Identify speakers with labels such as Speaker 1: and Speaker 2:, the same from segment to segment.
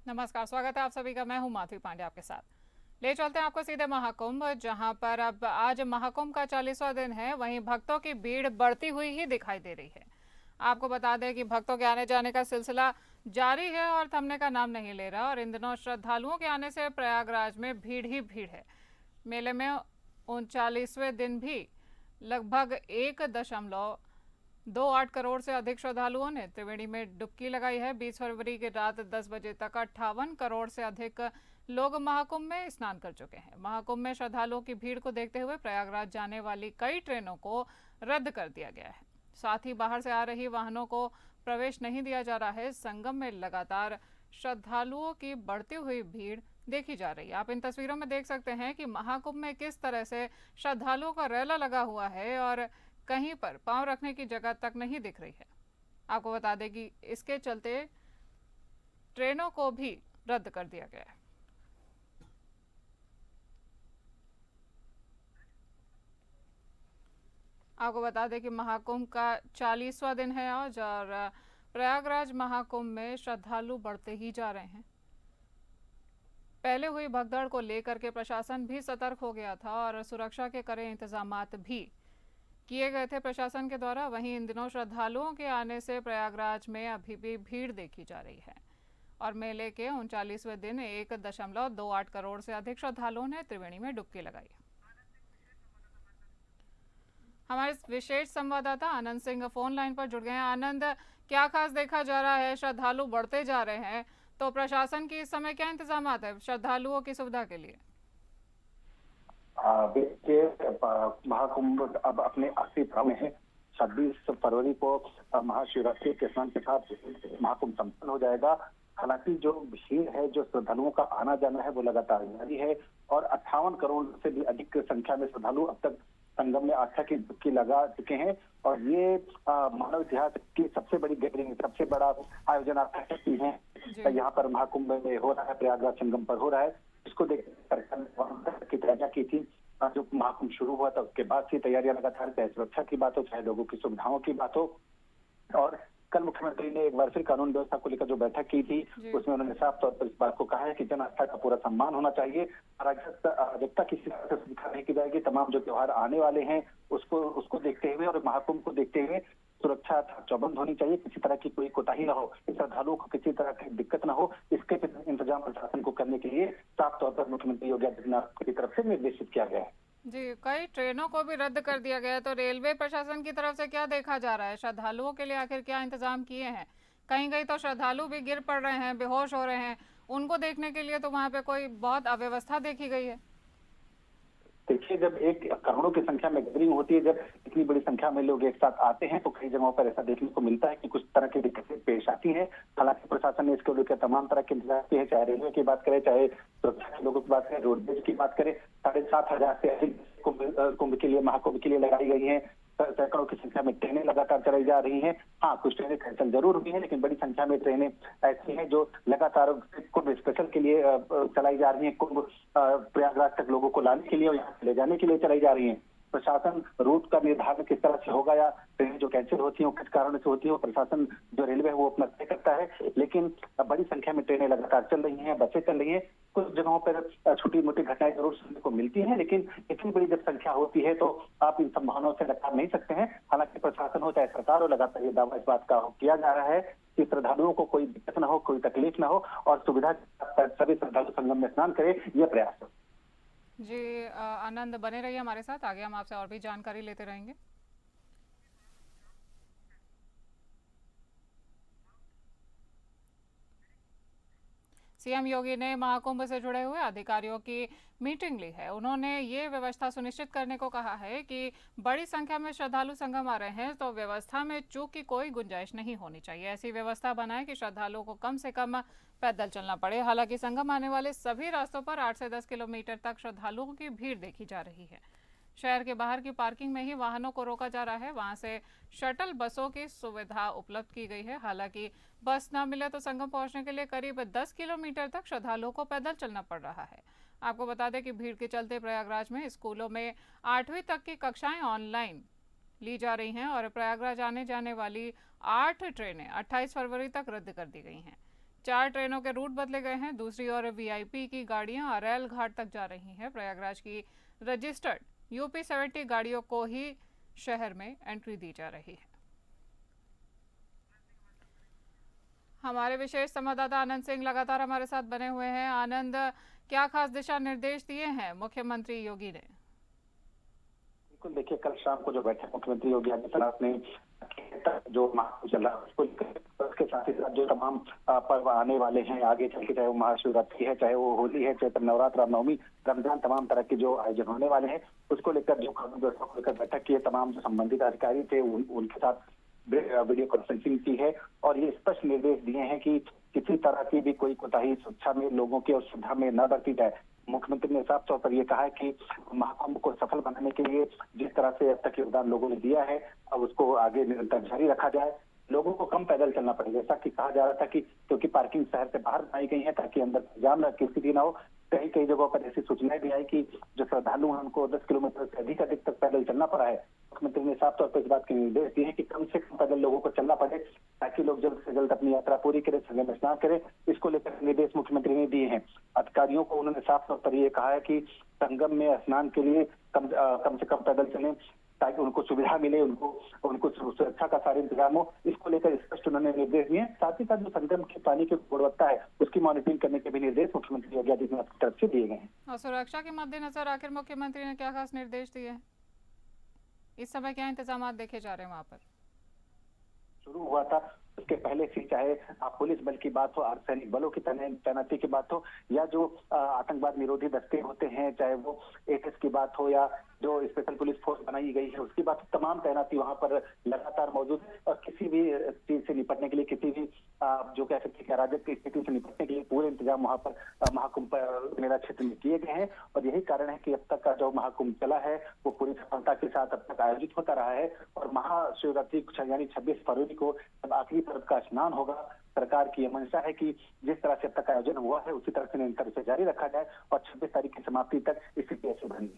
Speaker 1: नमस्कार, स्वागत है आप सभी का। मैं हूं माधवी पांडे आपके साथ। ले चलते हैं आपको सीधे महाकुंभ, जहां पर अब आज महाकुंभ का 40वां दिन है। वहीं भक्तों की भीड़ बढ़ती हुई ही दिखाई दे रही है। आपको बता दें कि भक्तों के आने जाने का सिलसिला जारी है और थमने का नाम नहीं ले रहा। और इन दिनों श्रद्धालुओं के आने से प्रयागराज में भीड़ ही भीड़ है। मेले में 39वें दिन भी लगभग 1.28 करोड़ से अधिक श्रद्धालुओं ने त्रिवेणी में डुबकी लगाई है। 20 फरवरी की रात 10 बजे तक 58 करोड़ से अधिक लोग महाकुंभ में स्नान कर चुके हैं। महाकुंभ में श्रद्धालुओं की भीड़ को देखते हुए प्रयागराज जाने वाली कई ट्रेनों को रद्द कर दिया गया है। साथ ही बाहर से आ रही वाहनों को प्रवेश नहीं दिया जा रहा है। संगम में लगातार श्रद्धालुओं की बढ़ती हुई भीड़ देखी जा रही है। आप इन तस्वीरों में देख सकते हैं कि महाकुंभ में किस तरह से श्रद्धालुओं का रेला लगा हुआ है और कहीं पर पांव रखने की जगह तक नहीं दिख रही है। आपको बता दें कि इसके चलते ट्रेनों को भी रद्द कर दिया गया है। आपको बता दें कि महाकुंभ का 40वां दिन है आज और प्रयागराज महाकुंभ में श्रद्धालु बढ़ते ही जा रहे हैं। पहले हुई भगदड़ को लेकर के प्रशासन भी सतर्क हो गया था और सुरक्षा के कड़े इंतजामात भी किए गए थे प्रशासन के द्वारा। वहीं इन दिनों श्रद्धालुओं के आने से प्रयागराज में अभी भी भीड़ देखी जा रही है और मेले के 39वें दिन 1.28 करोड़ से अधिक श्रद्धालुओं ने त्रिवेणी में डुबकी लगाई। हमारे विशेष संवाददाता आनंद सिंह फोन लाइन पर जुड़ गए हैं। आनंद, क्या खास देखा जा रहा है? श्रद्धालु बढ़ते जा रहे हैं, तो प्रशासन की इस समय क्या इंतजाम है श्रद्धालुओं की सुविधा के लिए?
Speaker 2: देखिए, महाकुंभ अब अपने आखिरी पड़ाव में है। 26 फरवरी को महाशिवरात्रि के स्नान के साथ महाकुंभ संपन्न हो जाएगा। हालांकि जो भीड़ है, जो श्रद्धालुओं का आना जाना है, वो लगातार जारी है और 58 करोड़ से भी अधिक संख्या में श्रद्धालु अब तक संगम में आस्था की डुबकी लगा चुके हैं। और ये मानव इतिहास की सबसे बड़ी गैदरिंग, सबसे बड़ा आयोजन आप कह सकती हैं यहाँ पर महाकुंभ में हो रहा है, प्रयागराज संगम पर हो रहा है। इसको देखकर सरकार ने की तैयारियां की थी। जो महाकुंभ शुरू हुआ था उसके बाद से तैयारियां लगातार, चाहे सुरक्षा की बात हो, चाहे लोगों की सुविधाओं की बात हो। और कल मुख्यमंत्री ने एक बार फिर कानून व्यवस्था को लेकर जो बैठक की थी, उसमें उन्होंने साफ तौर पर इस बात को कहा है कि जन आस्था का पूरा सम्मान होना चाहिए। अराजकता किसी तरह से स्वीकार नहीं की जाएगी। तमाम जो त्योहार आने वाले हैं उसको देखते हुए और महाकुंभ को देखते हुए सुरक्षा चौबंद होनी चाहिए। किसी तरह की कोई कोताही न हो, श्रद्धालुओं को किसी तरह की दिक्कत न हो, इसके इंतजाम प्रशासन को करने के लिए साफ तौर पर मुख्यमंत्री योगी आदित्यनाथ की तरफ से निर्देशित किया गया है।
Speaker 1: जी, कई ट्रेनों को भी रद्द कर दिया गया है, तो रेलवे प्रशासन की तरफ से क्या देखा जा रहा है? श्रद्धालुओं के लिए आखिर क्या इंतजाम किए हैं? कहीं कहीं तो श्रद्धालु भी गिर पड़ रहे हैं, बेहोश हो रहे हैं। उनको देखने के लिए तो वहां पे कोई बहुत अव्यवस्था देखी गई है।
Speaker 2: देखिए, जब 1 करोड़ की संख्या में गैदरिंग होती है, जब इतनी बड़ी संख्या में लोग एक साथ आते हैं, तो कई जगहों पर ऐसा देखने को मिलता है कि कुछ तरह की दिक्कतें पेश आती हैं। हालांकि प्रशासन ने इसको लेकर तमाम तरह के इंतजाम किए हैं, चाहे रेलवे की बात करें, चाहे सुरक्षा के लोगों की बात करें, रोडवेज की बात करें। 7,500 से अधिक कुंभ के लिए, महाकुंभ के लिए लगाई गई है। सैकड़ों की संख्या में ट्रेनें लगातार चलाई जा रही हैं। हाँ, कुछ ट्रेनें कैंसिल जरूर हुई हैं, लेकिन बड़ी संख्या में ट्रेनें ऐसी हैं जो लगातार कुंभ स्पेशल के लिए चलाई जा रही हैं। कुंभ प्रयागराज तक लोगों को लाने के लिए और यहाँ ले जाने के लिए चलाई जा रही हैं। प्रशासन रूट का निर्धारण किस तरह से होगा या ट्रेनें जो कैंसिल होती हैं किस कारण से होती है, प्रशासन जो रेलवे है वो अपना तय करता है। लेकिन बड़ी संख्या में ट्रेनें लगातार चल रही हैं, बसें चल रही हैं। कुछ जगहों पर छोटी मोटी घटनाएं जरूर सुनने को मिलती हैं, लेकिन इतनी बड़ी जब संख्या होती है तो आप इन संभावनाओं से नकार नहीं सकते हैं। हालांकि प्रशासन हो चाहे सरकार हो, लगातार ये दावा इस बात का किया जा रहा है कि श्रद्धालुओं को कोई दिक्कत न हो, कोई तकलीफ न हो और सुविधा सभी श्रद्धालु संगम में स्नान करें, यह प्रयास है।
Speaker 1: जी, आनंद, बने रहिए हमारे साथ। आगे हम आपसे और भी जानकारी लेते रहेंगे। सीएम योगी ने महाकुंभ से जुड़े हुए अधिकारियों की मीटिंग ली है। उन्होंने ये व्यवस्था सुनिश्चित करने को कहा है कि बड़ी संख्या में श्रद्धालु संगम आ रहे हैं, तो व्यवस्था में चूक की कोई गुंजाइश नहीं होनी चाहिए। ऐसी व्यवस्था बनाए कि श्रद्धालुओं को कम से कम पैदल चलना पड़े। हालांकि संगम आने वाले सभी रास्तों पर 8 से 10 किलोमीटर तक श्रद्धालुओं की भीड़ देखी जा रही है। शहर के बाहर की पार्किंग में ही वाहनों को रोका जा रहा है। वहां से शटल बसों की सुविधा उपलब्ध की गई है। हालांकि बस ना मिले तो संगम पहुंचने के लिए करीब 10 किलोमीटर तक श्रद्धालुओं को पैदल चलना पड़ रहा है। आपको बता दें कि भीड़ के चलते प्रयागराज में स्कूलों में 8वीं तक की कक्षाएं ऑनलाइन ली जा रही हैं और प्रयागराज आने जाने वाली 8 ट्रेनें 28 फरवरी तक रद्द कर दी गई हैं। 4 ट्रेनों के रूट बदले गए हैं। दूसरी ओर वीआईपी की गाड़ियां अरैल घाट तक जा रही हैं। प्रयागराज की रजिस्टर्ड यूपी 70 गाड़ियों को ही शहर में एंट्री दी जा रही है। हमारे विशेष संवाददाता आनंद सिंह लगातार हमारे साथ बने हुए हैं। आनंद, क्या खास दिशा निर्देश दिए हैं मुख्यमंत्री योगी ने?
Speaker 2: बिल्कुल, देखिए कल शाम को जो बैठक मुख्यमंत्री योगी आदित्यनाथ ने जो महाकुंभ चल रहा है उसके साथ ही साथ जो तमाम पर्व आने वाले हैं आगे चल के, चाहे वो महाशिवरात्रि है, चाहे वो होली है, चैत्र नवरात्र, रामनवमी, रमजान, तमाम तरह के जो आयोजन होने वाले हैं उसको लेकर जो कानून व्यवस्था को लेकर बैठक की है। तमाम जो संबंधित अधिकारी थे उनके साथ वीडियो कॉन्फ्रेंसिंग की है और ये स्पष्ट निर्देश दिए हैं कि किसी तरह की भी कोई कोताही सुरक्षा में लोगों की और सुविधा में न बरती जाए। मुख्यमंत्री ने साफ तौर पर यह कहा है कि महाकुंभ को सफल बनाने के लिए जिस तरह से अब तक योगदान लोगों ने दिया है अब उसको आगे निरंतर जारी रखा जाए। लोगों को कम पैदल चलना पड़ेगा, जैसा कि कहा जा रहा था कि क्योंकि पार्किंग शहर से बाहर बनाई गई है ताकि अंदर जाम न की स्थिति न हो। कई कई जगहों पर ऐसी सूचनाएं भी आई कि जो श्रद्धालु हैं उनको 10 किलोमीटर से अधिक तक पैदल चलना पड़ा है। मुख्यमंत्री ने साफ तौर पर इस बात के निर्देश दिए हैं कि कम से कम पैदल लोगों को चलना पड़े ताकि लोग जल्द से जल्द अपनी यात्रा पूरी करें, संगम में स्नान करें। इसको लेकर निर्देश मुख्यमंत्री ने दिए हैं। अधिकारियों को उन्होंने साफ तौर पर यह कहा है कि संगम में स्नान के लिए कम से कम पैदल चलें ताकि उनको सुविधा मिले, उनको सुरक्षा का सारा इंतजाम हो। इसको लेकर स्पष्ट उन्होंने निर्देश दिए। साथ ही साथ जो संगम के पानी की गुणवत्ता है उसकी मॉनिटरिंग करने के भी निर्देश मुख्यमंत्री योगी आदित्यनाथ की तरफ से दिए गए हैं।
Speaker 1: और सुरक्षा के मद्देनजर आखिर मुख्यमंत्री ने क्या खास निर्देश दिए हैं? इस समय क्या इंतजाम देखे जा रहे हैं वहाँ पर?
Speaker 2: शुरू हुआ था उसके पहले से, चाहे पुलिस बल की बात हो, अर्धसैनिक बलों की तैनाती की बात हो या जो आतंकवाद निरोधी दस्ते होते हैं, चाहे वो एटीएस की बात हो या जो स्पेशल पुलिस फोर्स बनाई गई है उसकी बात, तमाम तैनाती वहां पर लगातार मौजूद है। और किसी भी चीज से निपटने के लिए, किसी भी जो कह सकते हैं अराजक की स्थिति से निपटने के लिए पूरे इंतजाम वहां पर महाकुंभ मेला क्षेत्र में किए गए हैं। और यही कारण है कि अब तक का जो महाकुंभ चला है वो पूरी सफलता के साथ अब तक आयोजित होता रहा है। और महाशिवरात्रि यानी 26 फरवरी को जब आखिरी पर्व का स्नान होगा, सरकार की यह मंशा है कि जिस तरह से अब तक आयोजन हुआ है उसी तरह से निरंतर से जारी रखा जाए और 26 तारीख की समाप्ति तक स्थिति ऐसी बनी।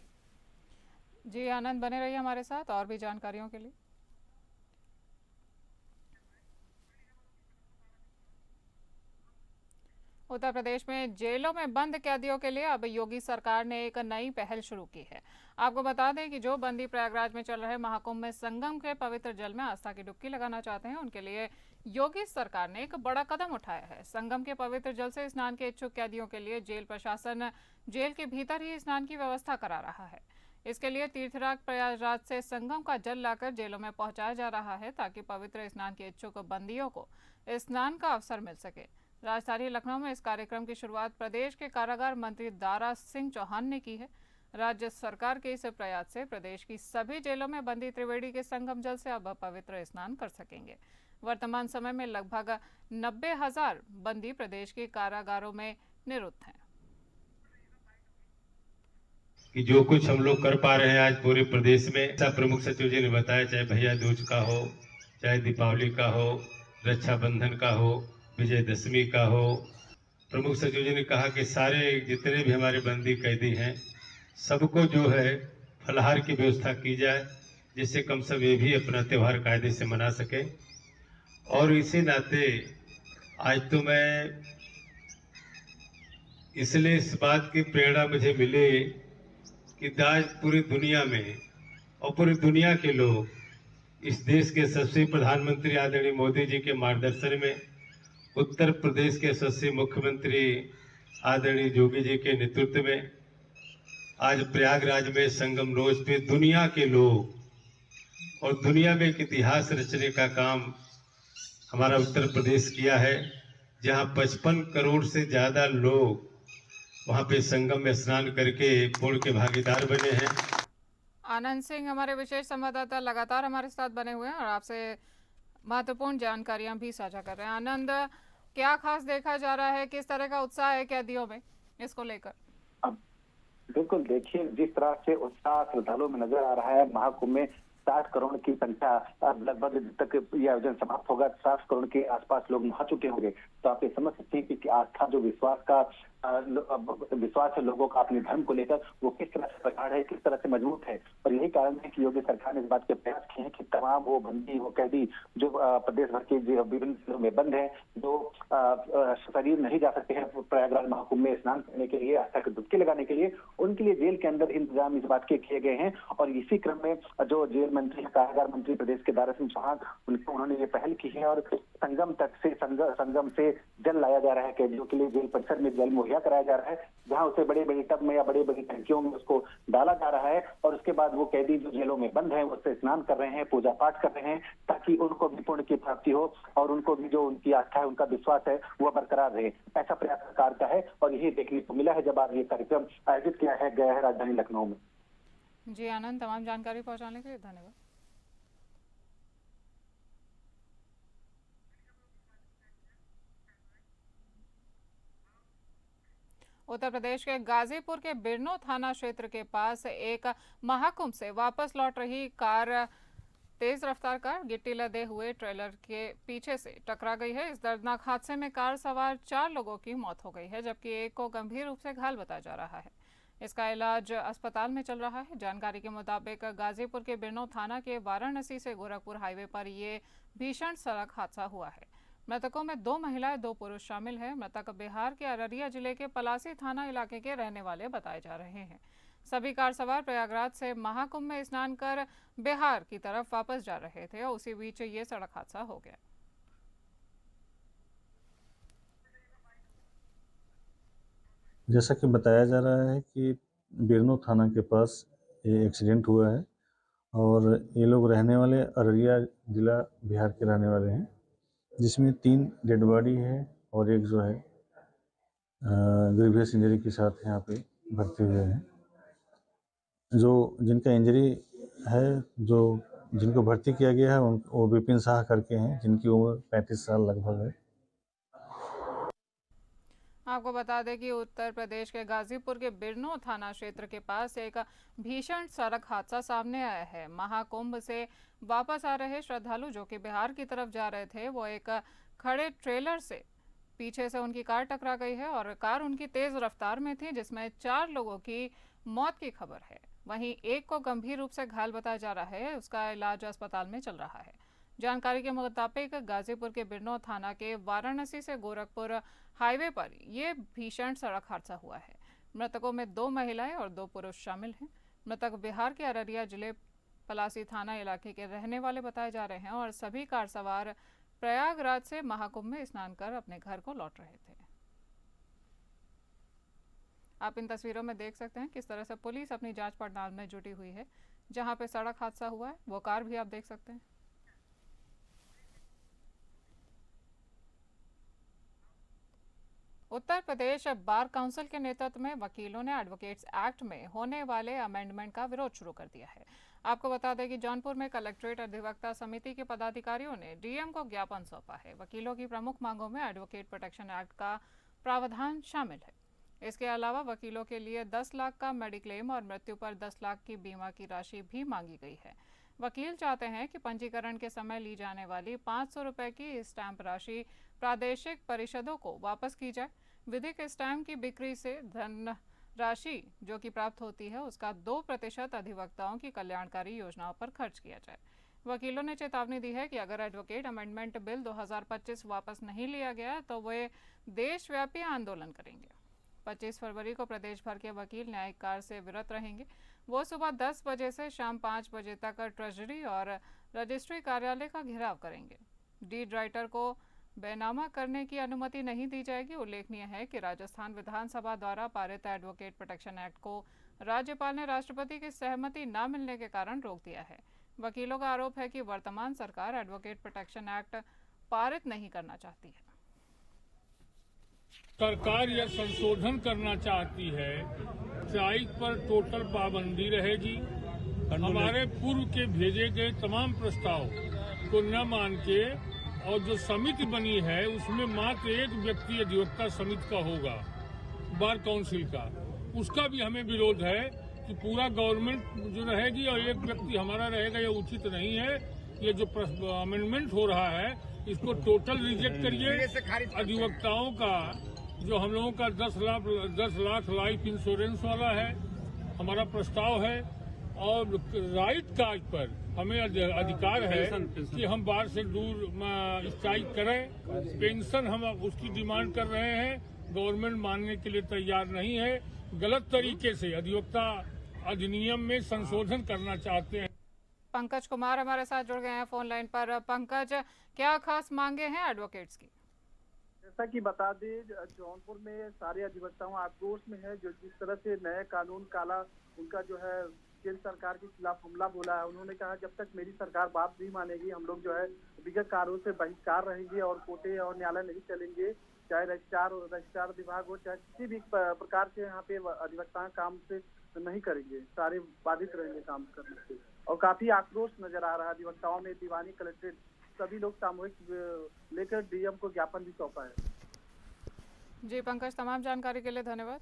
Speaker 1: जी आनंद, बने रहिए हमारे साथ और भी जानकारियों के लिए। उत्तर प्रदेश में जेलों में बंद कैदियों के लिए अब योगी सरकार ने एक नई पहल शुरू की है। आपको बता दें कि जो बंदी प्रयागराज में चल रहे महाकुंभ में संगम के पवित्र जल में आस्था की डुबकी लगाना चाहते हैं उनके लिए योगी सरकार ने एक बड़ा कदम उठाया है। संगम के पवित्र जल से स्नान के इच्छुक कैदियों के लिए जेल प्रशासन जेल के भीतर ही स्नान की व्यवस्था करा रहा है। इसके लिए तीर्थराज प्रयागराज से संगम का जल लाकर जेलों में पहुंचाया जा रहा है ताकि पवित्र स्नान के इच्छुक बंदियों को स्नान का अवसर मिल सके। राजधानी लखनऊ में इस कार्यक्रम की शुरुआत प्रदेश के कारागार मंत्री दारा सिंह चौहान ने की है। राज्य सरकार के इस प्रयास से प्रदेश की सभी जेलों में बंदी त्रिवेणी के संगम जल से अब पवित्र स्नान कर सकेंगे। वर्तमान समय में लगभग 90,000 बंदी प्रदेश के कारागारों में निरुद्ध हैं।
Speaker 3: कि जो कुछ हम लोग कर पा रहे हैं आज पूरे प्रदेश में, सब प्रमुख सचिव जी ने बताया, चाहे भैया दूज का हो, चाहे दीपावली का हो, रक्षाबंधन का हो, विजयदशमी का हो। प्रमुख सचिव जी ने कहा कि सारे जितने भी हमारे बंदी कैदी हैं सबको जो है फलाहार की व्यवस्था की जाए जिससे कम से कम ये भी अपना त्यौहार कायदे से मना सके। और इसी नाते आज तो मैं इसलिए इस बात की प्रेरणा मुझे मिली कि आज पूरी दुनिया में और पूरी दुनिया के लोग इस देश के यशस्वी प्रधानमंत्री आदरणीय मोदी जी के मार्गदर्शन में, उत्तर प्रदेश के यशस्वी मुख्यमंत्री आदरणीय योगी जी के नेतृत्व में आज प्रयागराज में संगम रोज पे दुनिया के लोग और दुनिया में एक इतिहास रचने का काम हमारा उत्तर प्रदेश किया है, जहां 55 करोड़ से ज्यादा लोग वहां पे संगम में स्नान करके पुण्य के भागीदार बने हैं।
Speaker 1: आनंद सिंह हमारे विशेष संवाददाता लगातार हमारे साथ बने हुए हैं और आपसे महत्वपूर्ण जानकारियां भी साझा कर रहे हैं। आनंद, क्या खास देखा जा रहा है, किस तरह का उत्साह है कैदियों में इसको लेकर?
Speaker 2: बिल्कुल, देखिए जिस तरह से उत्साह श्रद्धालुओं में नजर आ रहा है, महाकुंभ में 60 करोड़ की संख्या लगभग तक यह आयोजन समाप्त होगा 60 करोड़ के आसपास लोग नहा चुके होंगे। तो आप ये समझ सकते हैं कि आस्था जो विश्वास है लोगों का अपने धर्म को लेकर, वो किस तरह से प्रगाढ़ है, किस तरह से मजबूत है। और यही कारण है कि योगी सरकार ने इस बात के प्रयास किए हैं कि तमाम वो बंदी, वो कैदी जो प्रदेश भर के विभिन्न जिलों में बंद है, जो शरीर नहीं जा सकते हैं प्रयागराज महाकुंभ में स्नान करने के लिए, आस्था की डुबकी लगाने के लिए, उनके लिए जेल के अंदर इंतजाम इस बात के किए गए हैं। और इसी क्रम में जो जेल मंत्री, कारागार मंत्री प्रदेश के दारा सिंह चौहान, उन्होंने ये पहल की है और संगम से जल लाया जा रहा है कैदियों के लिए। जेल परिसर में जल मुहैया कराया जा रहा है, जहां उसे बड़े बड़े टब में या बड़े बड़ी टंकियों में उसको डाला जा रहा है। और उसके बाद वो कैदी जो जेलों में बंद हैं, उससे स्नान कर रहे हैं, पूजा पाठ कर रहे हैं, ताकि उनको भी पुण्य की प्राप्ति हो और उनको भी जो उनकी आस्था है, उनका विश्वास है, वो बरकरार रहे। ऐसा प्रयास सरकार का है और यही देखने को मिला है जब आज ये कार्यक्रम आयोजित किया है गया है राजधानी लखनऊ में।
Speaker 1: जी आनंद, तमाम जानकारी पहुंचाने के लिए धन्यवाद। उत्तर प्रदेश के गाजीपुर के बिरनो थाना क्षेत्र के पास एक महाकुंभ से वापस लौट रही कार, तेज रफ्तार कार गिट्टी लदे हुए ट्रेलर के पीछे से टकरा गई है। इस दर्दनाक हादसे में कार सवार 4 लोगों की मौत हो गई है, जबकि एक को गंभीर रूप से घायल बताया जा रहा है। इसका इलाज अस्पताल में चल रहा है। जानकारी के मुताबिक गाजीपुर के बिरनो थाना के वाराणसी से गोरखपुर हाईवे पर ये भीषण सड़क हादसा हुआ है। मृतकों में 2 महिलाएं 2 पुरुष शामिल हैं। मृतक बिहार के अररिया जिले के पलासी थाना इलाके के रहने वाले बताए जा रहे हैं। सभी कार सवार प्रयागराज से महाकुंभ में स्नान कर बिहार की तरफ वापस जा रहे थे और उसी बीच ये सड़क हादसा हो गया।
Speaker 4: जैसा कि बताया जा रहा है कि बिरनो थाना के पास ये एक्सीडेंट हुआ है और ये लोग रहने वाले अररिया जिला बिहार के रहने वाले हैं, जिसमें 3 डेड बॉडी है और एक जो है ग्रीवियस इंजरी के साथ यहाँ पे भर्ती हुए हैं। जो जिनका इंजरी है, जो जिनको भर्ती किया गया है, वो विपिन शाह करके हैं, जिनकी उम्र 35 साल लगभग है।
Speaker 1: आपको बता दें कि उत्तर प्रदेश के गाजीपुर के बिरनो थाना क्षेत्र के पास एक भीषण सड़क हादसा सामने आया है। महाकुंभ से वापस आ रहे श्रद्धालु जो कि बिहार की तरफ जा रहे थे, वो एक खड़े ट्रेलर से पीछे से उनकी कार टकरा गई है और कार उनकी तेज रफ्तार में थी, जिसमें 4 लोगों की मौत की खबर है। वहीं एक को गंभीर रूप से घायल बताया जा रहा है, उसका इलाज अस्पताल में चल रहा है। जानकारी के मुताबिक गाजीपुर के बिरनो थाना के वाराणसी से गोरखपुर हाईवे पर यह भीषण सड़क हादसा हुआ है। मृतकों में 2 महिलाएं और 2 पुरुष शामिल हैं। मृतक बिहार के अररिया जिले पलासी थाना इलाके के रहने वाले बताए जा रहे हैं और सभी कार सवार प्रयागराज से महाकुंभ में स्नान कर अपने घर को लौट रहे थे। आप इन तस्वीरों में देख सकते हैं किस तरह से पुलिस अपनी जांच पड़ताल में जुटी हुई है। जहां पे सड़क हादसा हुआ है वो कार भी आप देख सकते हैं। उत्तर प्रदेश बार काउंसिल के नेतृत्व में वकीलों ने एडवोकेट्स एक्ट में होने वाले अमेंडमेंट का विरोध शुरू कर दिया है। आपको बता दें कि जौनपुर में कलेक्ट्रेट अधिवक्ता समिति के पदाधिकारियों ने डीएम को ज्ञापन सौंपा है। वकीलों की प्रमुख मांगों में एडवोकेट प्रोटेक्शन एक्ट का प्रावधान शामिल है। इसके अलावा वकीलों के लिए 10 लाख का मेडिक्लेम और मृत्यु पर 10 लाख की बीमा की राशि भी मांगी गई है। वकील चाहते हैं कि पंजीकरण के समय ली जाने वाली 500 रुपये की स्टैंप राशि प्रादेशिक परिषदों को वापस की जाए। विधिक स्टैंप की बिक्री से धन राशि जो कि प्राप्त होती है, उसका 2% अधिवक्ताओं की कल्याणकारी योजनाओं पर खर्च किया जाए। वकीलों ने चेतावनी दी है कि अगर एडवोकेट अमेंडमेंट बिल 2025 वापस नहीं लिया गया तो वे देशव्यापी आंदोलन करेंगे। 25 फरवरी को प्रदेश भर के वकील न्यायिक कार्य से विरत रहेंगे। वो सुबह 10 बजे से शाम 5 बजे तक ट्रेजरी और रजिस्ट्री कार्यालय का घेराव करेंगे। डीड राइटर को बेनामा करने की अनुमति नहीं दी जाएगी। उल्लेखनीय है कि राजस्थान विधानसभा द्वारा पारित एडवोकेट प्रोटेक्शन एक्ट को राज्यपाल ने राष्ट्रपति की सहमति न मिलने के कारण रोक दिया है। वकीलों का आरोप है कि वर्तमान सरकार एडवोकेट प्रोटेक्शन एक्ट पारित नहीं करना चाहती है।
Speaker 5: सरकार यह संशोधन करना चाहती है, स्ट्राइक पर टोटल पाबंदी रहेगी। हमारे पूर्व के भेजे गए तमाम प्रस्ताव को न मान के, और जो समिति बनी है उसमें मात्र एक व्यक्ति अधिवक्ता समिति का होगा, बार काउंसिल का, उसका भी हमें विरोध है कि पूरा गवर्नमेंट जो रहेगी और एक व्यक्ति हमारा रहेगा, यह उचित नहीं है। ये जो अमेंडमेंट हो रहा है इसको टोटल रिजेक्ट करिए। अधिवक्ताओं का जो हम लोगों का 10 लाख लाइफ इंश्योरेंस वाला है, हमारा प्रस्ताव है। और राइट काज पर हमें अधिकार है कि हम बार से दूर स्ट्राइक करें। पेंशन हम उसकी डिमांड कर रहे हैं, गवर्नमेंट मानने के लिए तैयार नहीं है। गलत तरीके से अधिवक्ता अधिनियम में संशोधन करना चाहते हैं।
Speaker 1: पंकज कुमार हमारे साथ जुड़ गए हैं फोन लाइन पर। पंकज, क्या खास मांगे हैं एडवोकेट्स की?
Speaker 6: जैसा कि बता दें, जौनपुर में सारे अधिवक्ताओं आक्रोश में है। जो जिस तरह से नया कानून काला उनका जो है केंद्र सरकार के खिलाफ हमला बोला है। उन्होंने कहा जब तक मेरी सरकार बात नहीं मानेगी हम लोग जो है विगत कार्यों से बहिष्कार रहेंगे और कोर्टे और न्यायालय नहीं चलेंगे। चाहे रजिस्ट्रार विभाग हो, चाहे किसी भी प्रकार से यहाँ पे अधिवक्ता काम से नहीं करेंगे, सारे बाधित रहेंगे काम करने से। और काफी आक्रोश नजर आ रहा है अधिवक्ताओं में। दीवानी, कलेक्ट्रेट सभी लोग सामूहिक लेकर डीएम को ज्ञापन भी सौंपा है।
Speaker 1: जी पंकज, तमाम जानकारी के लिए धन्यवाद।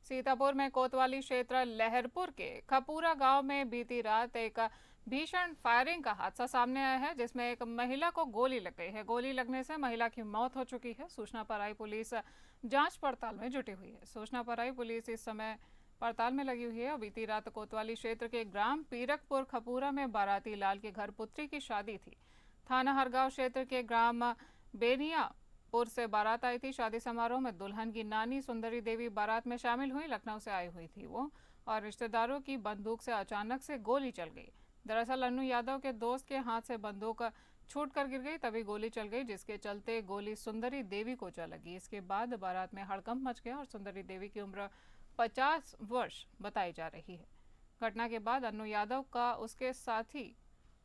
Speaker 1: सीतापुर में कोतवाली क्षेत्र लहरपुर के खपूरा गांव में बीती रात एक भीषण फायरिंग का हादसा सामने आया है, जिसमें एक महिला को गोली लग गई है। गोली लगने से महिला की मौत हो चुकी है। सूचना पर आई पुलिस जांच पड़ताल में जुटी हुई है। सूचना पर आई पुलिस इस समय पड़ताल में लगी हुई है। और बीती रात कोतवाली क्षेत्र के ग्राम पीरकपुर खपूरा में बाराती लाल के घर पुत्री की शादी थी। थाना हरगांव क्षेत्र के ग्राम बेनियापुर से बारात आई थी। शादी समारोह में दुल्हन की नानी सुंदरी देवी बारात में शामिल हुई। लखनऊ से आई हुई थी वो, और रिश्तेदारों की बंदूक से अचानक से गोली चल गई। दरअसल अन्नू यादव के दोस्त के हाथ से बंदूक छूट कर गिर गई, तभी गोली चल गई, जिसके चलते गोली सुंदरी देवी को जा लगी। इसके बाद बारात में हड़कंप मच गया और सुंदरी देवी की उम्र 50 वर्ष बताई जा रही है। घटना के बाद अन्नू यादव का उसके साथी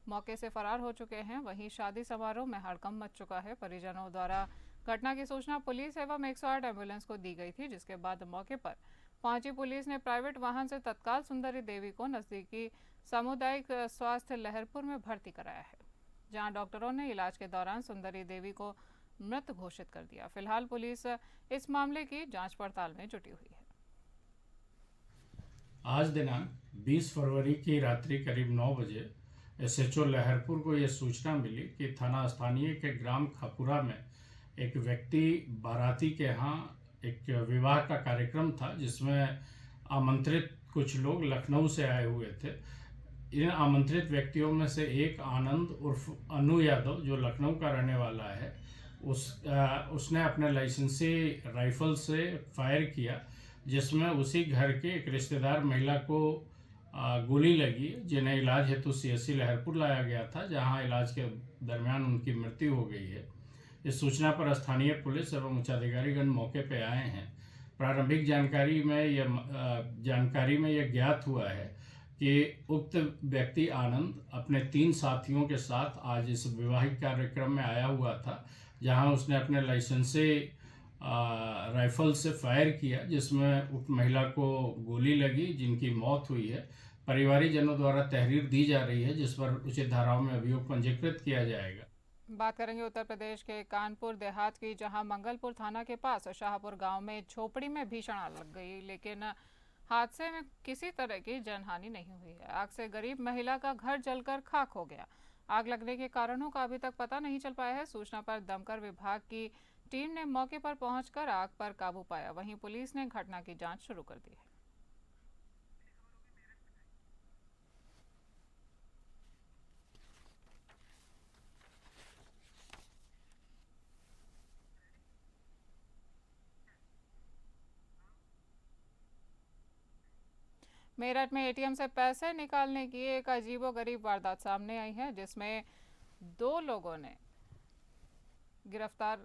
Speaker 1: मौके से फरार हो चुके हैं। वहीं शादी समारोह में हड़कंप मच चुका है। परिजनों द्वारा घटना की सूचना पुलिस एवं 108 एम्बुलेंस को दी गई थी, जिसके बाद मौके पर पहुंची पुलिस ने प्राइवेट वाहन से तत्काल सुंदरी देवी को नजदीकी सामुदायिक स्वास्थ्य लहरपुर में भर्ती कराया है, जहां डॉक्टरों ने इलाज के दौरान सुंदरी देवी को मृत घोषित कर दिया। फिलहाल पुलिस इस मामले की जांच पड़ताल में जुटी हुई है।
Speaker 7: आज दिनांक 20 फरवरी की रात्रि करीब 9 बजे SHO लहरपुर को यह सूचना मिली कि थाना स्थानीय के ग्राम खपुरा में एक व्यक्ति बाराती के यहाँ एक विवाह का कार्यक्रम था, जिसमें आमंत्रित कुछ लोग लखनऊ से आए हुए थे। इन आमंत्रित व्यक्तियों में से एक आनंद उर्फ अन्नू यादव, जो लखनऊ का रहने वाला है, उसने अपने लाइसेंसी राइफल से फायर किया, जिसमें उसी घर के एक रिश्तेदार महिला को गोली लगी, जिन्हें इलाज हेतु CSC लहरपुर लाया गया था, जहां इलाज के दरमियान उनकी मृत्यु हो गई है। इस सूचना पर स्थानीय पुलिस एवं उच्चाधिकारीगण मौके पर आए हैं। प्रारंभिक जानकारी में यह ज्ञात हुआ है कि उक्त व्यक्ति आनंद अपने 3 साथियों के साथ आज इस विवाहिक कार्यक्रम में आया हुआ था, जहां उसने अपने लाइसेंसी राइफल से फायर किया, जिसमें उक्त महिला को गोली लगी, जिनकी मौत हुई है। परिवारीजनों द्वारा तहरीर दी जा रही है, जिस पर उचित धाराओं में अभियोग पंजीकृत किया जाएगा।
Speaker 1: बात करेंगे उत्तर प्रदेश के कानपुर देहात की, जहां मंगलपुर थाना के पास शाहपुर गांव में झोपड़ी में भीषण आग लग गई, लेकिन हादसे में किसी तरह की जनहानि नहीं हुई है। आग से गरीब महिला का घर जलकर खाक हो गया। आग लगने के कारणों का अभी तक पता नहीं चल पाया है। सूचना पर दमकल विभाग की टीम ने मौके पर पहुंचकर आग पर काबू पाया। वहीं पुलिस ने घटना की जांच शुरू कर दी है। मेरठ में ATM से पैसे निकालने की एक अजीबोगरीब वारदात सामने आई है, जिसमें 2 लोगों ने गिरफ्तार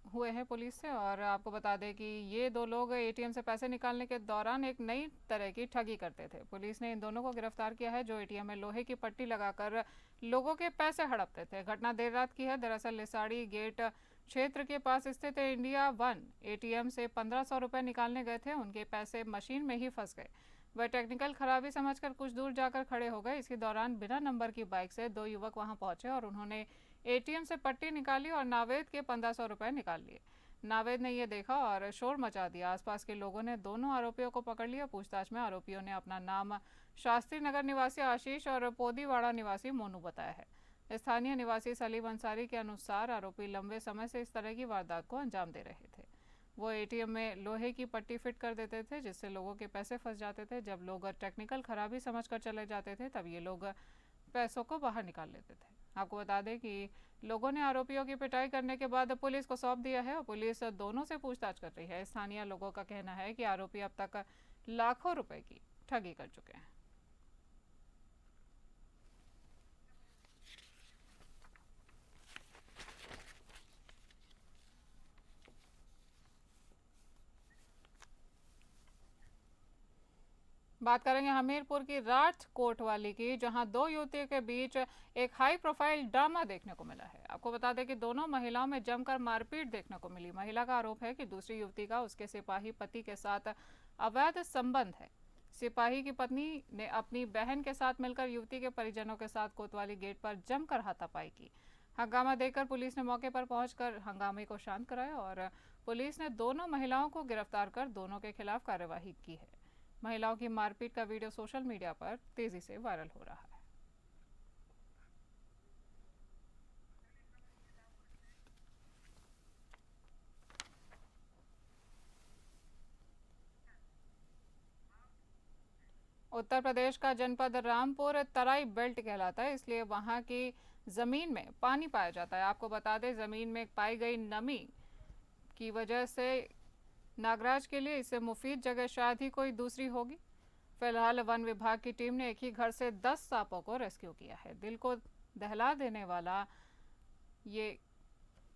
Speaker 1: हुए हैं पुलिस से। और आपको बता दें कि ये 2 लोग ATM से पैसे निकालने के दौरान एक नई तरह की ठगी करते थे। पुलिस ने इन दोनों को गिरफ्तार किया है, जो ATM में लोहे की पट्टी लगाकर लोगों के पैसे हड़पते थे। घटना देर रात की है। दरअसल लिसाड़ी गेट क्षेत्र के पास स्थित इंडिया 1 ATM से 1500 रुपये निकालने गए थे। उनके पैसे मशीन में ही फंस गए। वह टेक्निकल खराबी समझकर कुछ दूर जाकर खड़े हो गए। इसी दौरान बिना नंबर की बाइक से 2 युवक वहां पहुंचे और उन्होंने ATM से पट्टी निकाली और नावेद के 1500 रुपये निकाल लिए। नावेद ने ये देखा और शोर मचा दिया। आसपास के लोगों ने दोनों आरोपियों को पकड़ लिया। पूछताछ में आरोपियों ने अपना नाम शास्त्री नगर निवासी आशीष और पोदीवाड़ा निवासी मोनू बताया है। स्थानीय निवासी सलीम अंसारी के अनुसार आरोपी लंबे समय से इस तरह की वारदात को अंजाम दे रहे थे। वो एटीएम में लोहे की पट्टी फिट कर देते थे, जिससे लोगों के पैसे फंस जाते थे। जब लोग टेक्निकल खराबी समझकर चले जाते थे, तब ये लोग पैसों को बाहर निकाल लेते थे। आपको बता दें कि लोगों ने आरोपियों की पिटाई करने के बाद पुलिस को सौंप दिया है और पुलिस दोनों से पूछताछ कर रही है। स्थानीय लोगों का कहना है कि आरोपी अब तक लाखों रुपए की ठगी कर चुके हैं। बात करेंगे हमीरपुर की राठ कोटवाली की, जहां दो युवतियों के बीच एक हाई प्रोफाइल ड्रामा देखने को मिला है। आपको बता दें कि दोनों महिलाओं में जमकर मारपीट देखने को मिली। महिला का आरोप है कि दूसरी युवती का उसके सिपाही पति के साथ अवैध संबंध है। सिपाही की पत्नी ने अपनी बहन के साथ मिलकर युवती के परिजनों के साथ कोतवाली गेट पर जमकर हाथापाई की। हंगामा देखकर पुलिस ने मौके पर पहुंचकर हंगामे को शांत कराया और पुलिस ने दोनों महिलाओं को गिरफ्तार कर दोनों के खिलाफ कार्यवाही की है। महिलाओं की मारपीट का वीडियो सोशल मीडिया पर तेजी से वायरल हो रहा है। उत्तर प्रदेश का जनपद रामपुर तराई बेल्ट कहलाता है, इसलिए वहां की जमीन में पानी पाया जाता है। आपको बता दें, जमीन में पाई गई नमी की वजह से नागराज के लिए इससे मुफीद जगह शायद ही कोई दूसरी होगी। फिलहाल वन विभाग की टीम ने एक ही घर से 10 सांपों को रेस्क्यू किया है। दिल को दहला देने वाला ये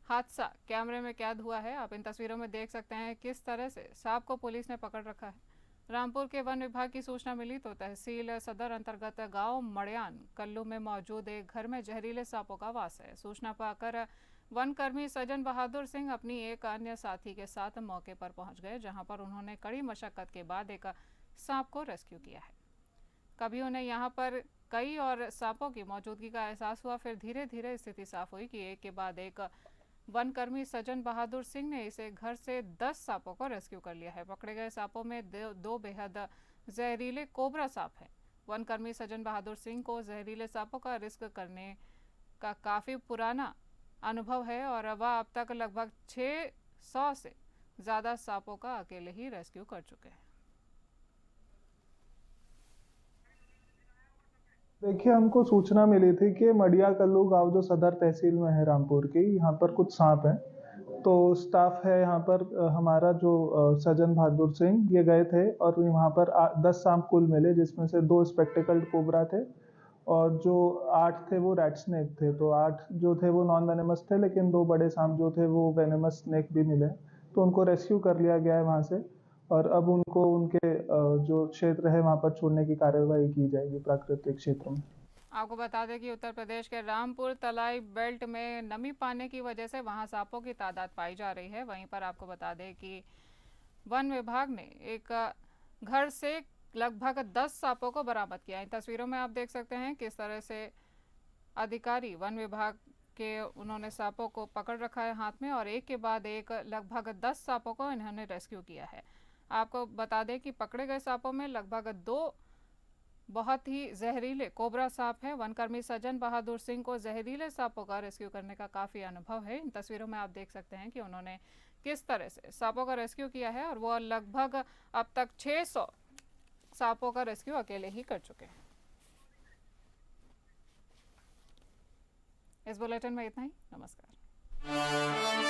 Speaker 1: हादसा कैमरे में कैद हुआ है। आप इन तस्वीरों में देख सकते हैं किस तरह से सांप को पुलिस ने पकड़ रखा है। रामपुर के वन विभाग की सूचना मिली तो तहसील सदर अंतर्गत गांव मड़ियान कल्लू में मौजूद एक घर में जहरीले सांपों का वास है। सूचना पाकर वन कर्मी सजन बहादुर सिंह अपनी एक अन्य साथी के साथ मौके पर पहुंच गए, जहां पर उन्होंने कड़ी मशक्कत के बाद एक सांप को रेस्क्यू किया है। कभी उन्हें यहां पर कई और सांपों की मौजूदगी का एहसास हुआ, फिर धीरे धीरे स्थिति साफ हुई कि एक के बाद एक वन कर्मी सजन बहादुर सिंह ने इसे घर से 10 सांपों को रेस्क्यू कर लिया है। पकड़े गए सांपों में दो बेहद जहरीले कोबरा सांप हैं। वन कर्मी सजन बहादुर सिंह को जहरीले सांपों का रिस्क करने का काफ़ी पुराना अनुभव है और वह अब तक लगभग 600 से ज़्यादा सांपों का अकेले ही रेस्क्यू कर चुके हैं।
Speaker 8: देखिए, हमको सूचना मिली थी कि मडिया कल्लू गांव जो सदर तहसील में है रामपुर की, यहाँ पर कुछ सांप हैं। तो स्टाफ है यहाँ पर हमारा जो सजन बहादुर सिंह ये गए थे और वहाँ पर 10 सांप कुल मिले, जिसमें से 2 स्पेक्टिकल्ड कोबरा थे और जो 8 थे वो रैट स्नेक थे। तो 8 जो थे वो नॉन वेनेमस थे, लेकिन 2 बड़े सांप जो थे वो वेनेमस स्नेक भी मिले। तो उनको रेस्क्यू कर लिया गया है वहाँ से और अब उनको उनके जो क्षेत्र है वहाँ पर छोड़ने की कार्यवाही की जाएगी प्राकृतिक क्षेत्र में।
Speaker 1: आपको बता दें कि उत्तर प्रदेश के रामपुर तलाई बेल्ट में नमी पाने की वजह से वहां सांपों की तादाद पाई जा रही है। वहीं पर आपको बता दें कि वन विभाग ने एक घर से लगभग 10 सांपों को बरामद किया। इन तस्वीरों में आप देख सकते हैं किस तरह से अधिकारी वन विभाग के उन्होंने सांपों को पकड़ रखा है हाथ में और एक के बाद एक लगभग 10 सांपों को इन्होंने रेस्क्यू किया है। आपको बता दें कि पकड़े गए सांपों में लगभग 2 बहुत ही जहरीले कोबरा सांप है। वनकर्मी सजन बहादुर सिंह को जहरीले सांपों का रेस्क्यू करने का काफ़ी अनुभव है। इन तस्वीरों में आप देख सकते हैं कि उन्होंने किस तरह से सांपों का रेस्क्यू किया है और वो लगभग अब तक 600 सांपों का रेस्क्यू अकेले ही कर चुके हैं। इस बुलेटिन में इतना ही। नमस्कार।